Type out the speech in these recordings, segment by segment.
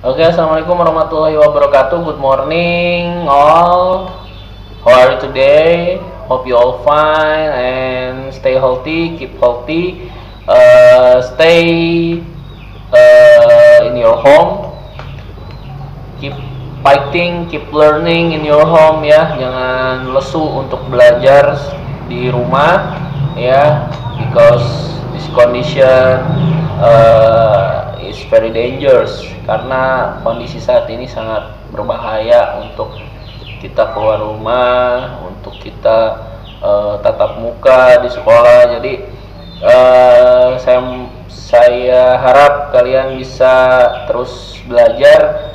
Oke, assalamualaikum warahmatullahi wabarakatuh. Good morning, all. How are you today? Hope you all fine and stay healthy, keep healthy. Stay in your home. Keep fighting, keep learning in your home ya. Jangan lesu untuk belajar di rumah ya, because this condition is very dangerous, karena kondisi saat ini sangat berbahaya untuk kita keluar rumah, untuk kita tatap muka di sekolah. Jadi saya harap kalian bisa terus belajar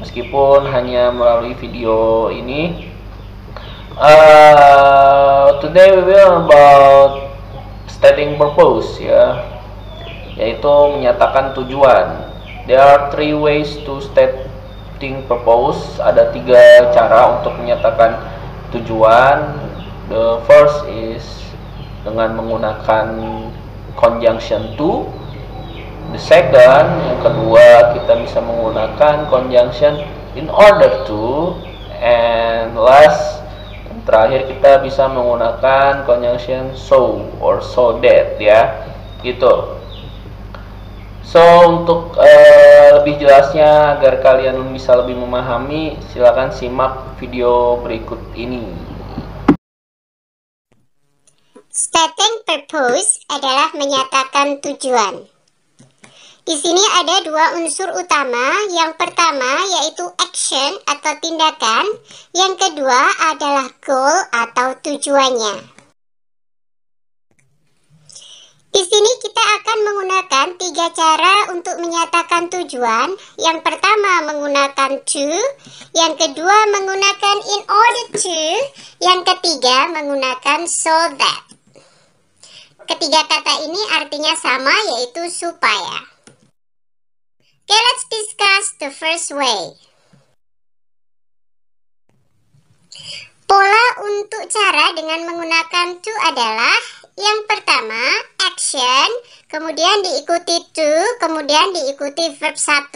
meskipun hanya melalui video ini. Today we will about stating purpose ya, yaitu menyatakan tujuan. There are three ways to stating purpose. Ada 3 cara untuk menyatakan tujuan. The first is dengan menggunakan conjunction to. The second, yang kedua, kita bisa menggunakan conjunction in order to. And last, yang terakhir, kita bisa menggunakan conjunction so or so that ya, gitu. So untuk lebih jelasnya agar kalian bisa lebih memahami, silakan simak video berikut ini. Stating purpose adalah menyatakan tujuan. Di sini ada 2 unsur utama. Yang pertama yaitu action atau tindakan. Yang kedua adalah goal atau tujuannya. Di sini kita akan menggunakan 3 cara untuk menyatakan tujuan. Yang pertama menggunakan to, yang kedua menggunakan in order to, yang ketiga menggunakan so that. Ketiga kata ini artinya sama, yaitu supaya. Okay, let's discuss the first way. Pola untuk cara dengan menggunakan to adalah yang pertama action, kemudian diikuti to, kemudian diikuti verb 1.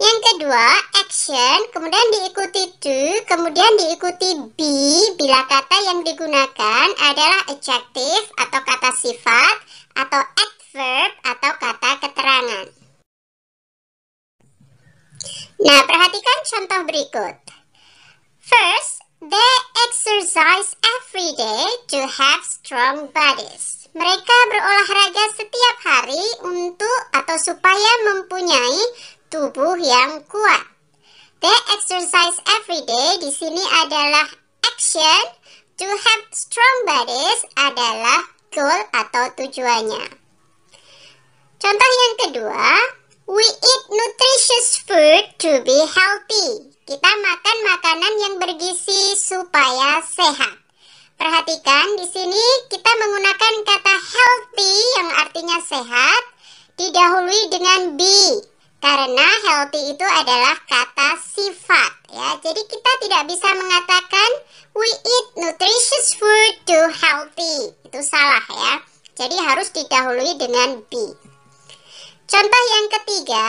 Yang kedua action, kemudian diikuti to, kemudian diikuti be bila kata yang digunakan adalah adjective atau kata sifat, atau adverb atau kata keterangan. Nah, perhatikan contoh berikut. First, they exercise every day to have strong bodies. Mereka berolahraga setiap hari untuk atau supaya mempunyai tubuh yang kuat. They exercise every day di sini adalah action, to have strong bodies adalah goal atau tujuannya. Contoh yang kedua, we eat nutritious food to be healthy. Kita makan makanan yang bergizi supaya sehat. Perhatikan di sini kita menggunakan kata healthy yang artinya sehat didahului dengan be, karena healthy itu adalah kata sifat ya. Jadi kita tidak bisa mengatakan we eat nutritious food to healthy. Itu salah ya. Jadi harus didahului dengan be. Contoh yang ketiga,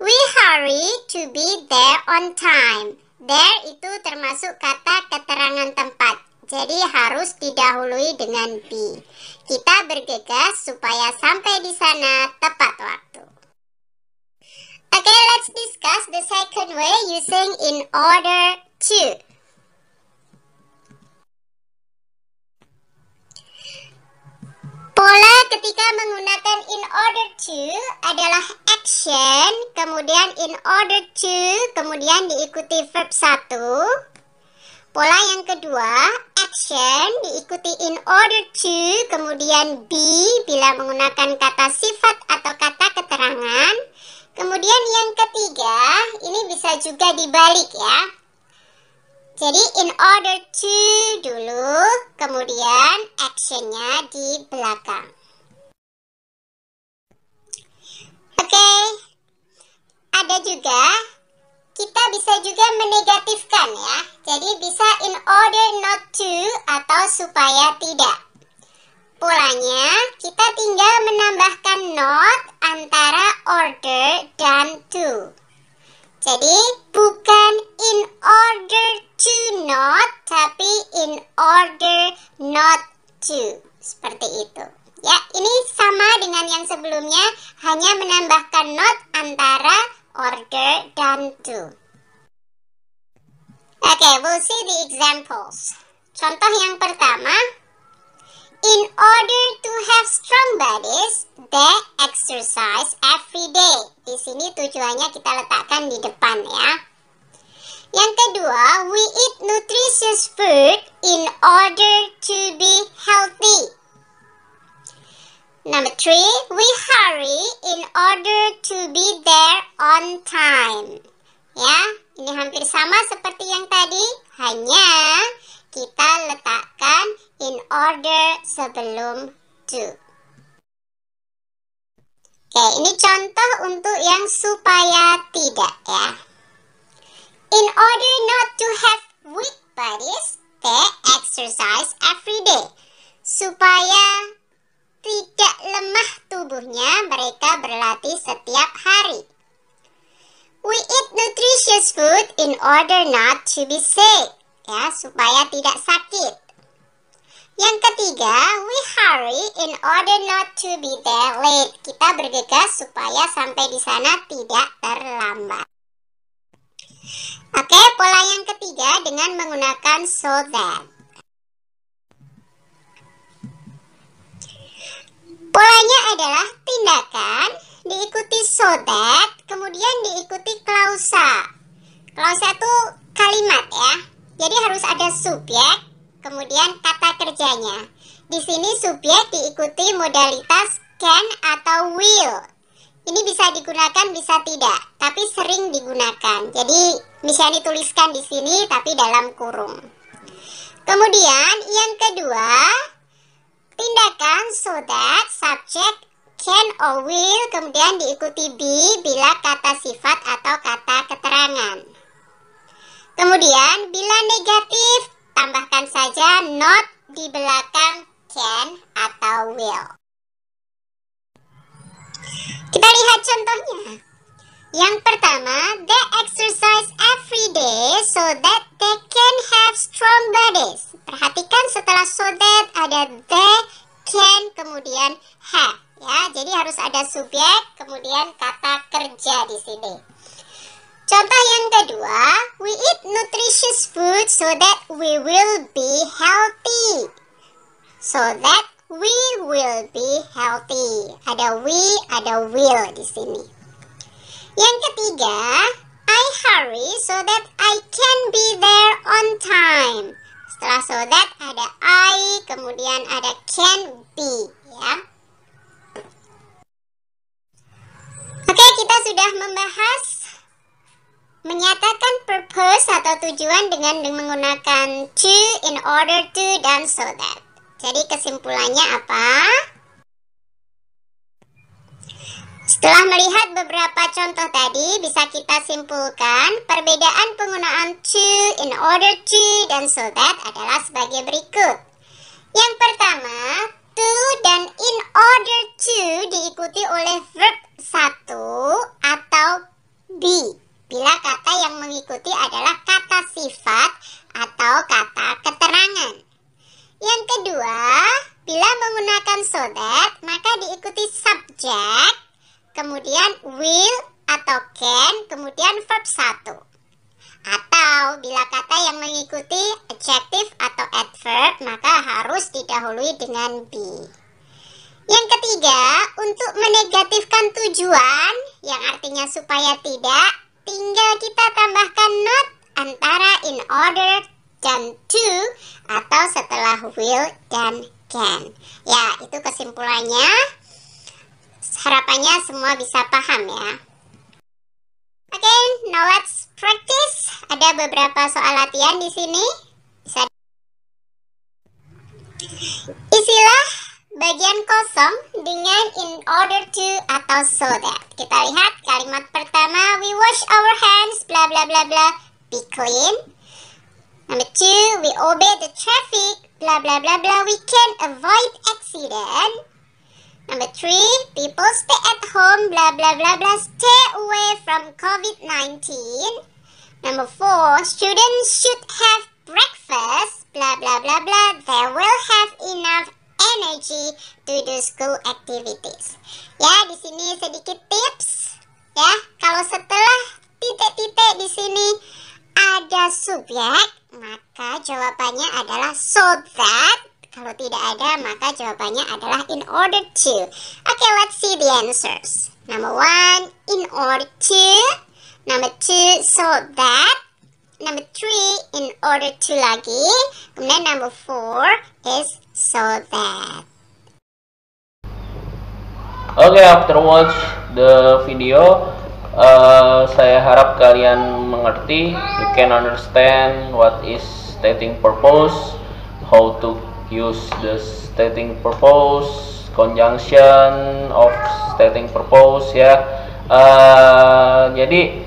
we hurry to be there on time. There itu termasuk kata keterangan tempat. Jadi harus didahului dengan be. Kita bergegas supaya sampai di sana tepat waktu. Okay, let's discuss the second way using in order to. Pola ketika menggunakan in order to adalah action, kemudian in order to, kemudian diikuti verb 1. Pola yang kedua, action, diikuti in order to, kemudian be bila menggunakan kata sifat atau kata keterangan. Kemudian yang ketiga, ini bisa juga dibalik ya. Jadi in order to dulu, kemudian actionnya di belakang. Oke, ada juga, kita bisa juga menegatifkan ya. Jadi bisa in order not to atau supaya tidak. Polanya kita tinggal menambahkan not antara order dan to. Jadi bukan in order to not, tapi in order not to. Seperti itu. Ya, ini sama dengan yang sebelumnya, hanya menambahkan not antara order dan to. Okay, we'll see the examples. Contoh yang pertama, in order to have strong bodies, they exercise every day. Di sini tujuannya kita letakkan di depan ya. Yang kedua, we eat nutritious food in order to be healthy. Number 3, we hurry in order to be there on time. Ya, ini hampir sama seperti yang tadi, hanya kita letakkan in order sebelum to. Oke, ini contoh untuk yang supaya tidak ya. In order not to have weak bodies, they exercise every day. Supaya tidak lemah tubuhnya, mereka berlatih setiap hari. We eat nutritious food in order not to be sick. Ya, supaya tidak sakit. Yang ketiga, we hurry in order not to be there late. Kita bergegas supaya sampai di sana tidak terlambat. Oke, pola yang ketiga dengan menggunakan so that. Polanya adalah tindakan diikuti so that, kemudian diikuti klausa. Klausa itu kalimat ya. Jadi harus ada subjek, kemudian kata kerjanya. Di sini subjek diikuti modalitas can atau will. Ini bisa digunakan, bisa tidak, tapi sering digunakan. Jadi bisa dituliskan di sini, tapi dalam kurung. Kemudian yang kedua, tindakan so that subjek can or will, kemudian diikuti be bila kata sifat atau kata keterangan. Kemudian bila negatif, tambahkan saja not di belakang can atau will. Kita lihat contohnya. Yang pertama, they exercise every day so that they can have strong bodies. Perhatikan setelah so that ada they, can, kemudian have. Ya, jadi harus ada subjek, kemudian kata kerja di sini. Contoh yang kedua, we eat nutritious food so that we will be healthy. So that we will be healthy. Ada we, ada will di sini. Yang ketiga, I hurry so that I can be there on time. Setelah so that ada I, kemudian ada can be, ya. Oke, kita sudah membahas menyatakan purpose atau tujuan dengan menggunakan to, in order to, dan so that. Jadi kesimpulannya apa? Setelah melihat beberapa contoh tadi, bisa kita simpulkan perbedaan penggunaan to, in order to, dan so that adalah sebagai berikut. Yang pertama, to dan in order to diikuti oleh verb 1 atau be, bila kata yang mengikuti adalah kata sifat atau kata keterangan. Yang kedua, bila menggunakan so that, maka diikuti subjek, kemudian will atau can, kemudian verb 1. Atau bila kata yang mengikuti adjective atau adverb, maka harus didahului dengan be. Yang ketiga, untuk menegatifkan tujuan, yang artinya supaya tidak, tinggal kita tambahkan not antara in order dan to, atau setelah will dan can. Ya, itu kesimpulannya. Harapannya semua bisa paham ya. Oke, now let's practice. Ada beberapa soal latihan di sini. Bisa isilah bagian kosong dengan in order to atau so that. Kita lihat kalimat pertama, we wash our hands, bla bla bla bla, be clean. Number 2, we obey the traffic, bla bla bla bla, we can avoid accident. Number 3, people stay at home, blah blah blah blah, stay away from COVID-19. Number 4, students should have breakfast, blah blah blah blah, they will have enough energy to do school activities. Ya, di sini sedikit tips. Ya, kalau setelah titik-titik di sini ada subjek, maka jawabannya adalah so that. Kalau tidak ada, maka jawabannya adalah in order to. Okay, let's see the answers. Number 1, in order to. Number 2, so that. Number 3, in order to lagi. Kemudian number 4 is so that. Okay, after watch the video, saya harap kalian mengerti, you can understand what is stating purpose, how to use the stating purpose, conjunction of stating purpose ya. Jadi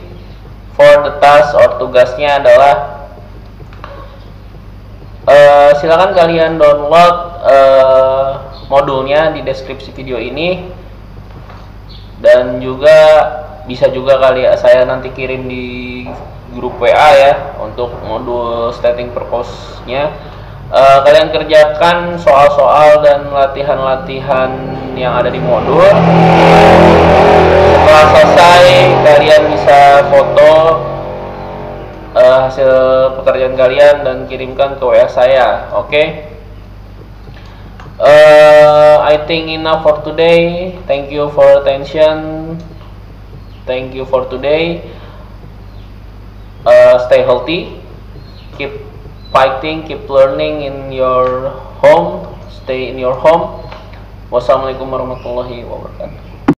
for the task or tugasnya adalah silakan kalian download modulnya di deskripsi video ini, dan juga bisa juga saya nanti kirim di grup WA ya untuk modul stating purpose-nya. Kalian kerjakan soal-soal dan latihan-latihan yang ada di modul. Setelah selesai, kalian bisa foto hasil pekerjaan kalian dan kirimkan ke WA saya. Oke? I think enough for today. Thank you for attention. Thank you for today. Stay healthy. Keep fighting, keep learning in your home. Stay in your home. Wassalamualaikum warahmatullahi wabarakatuh.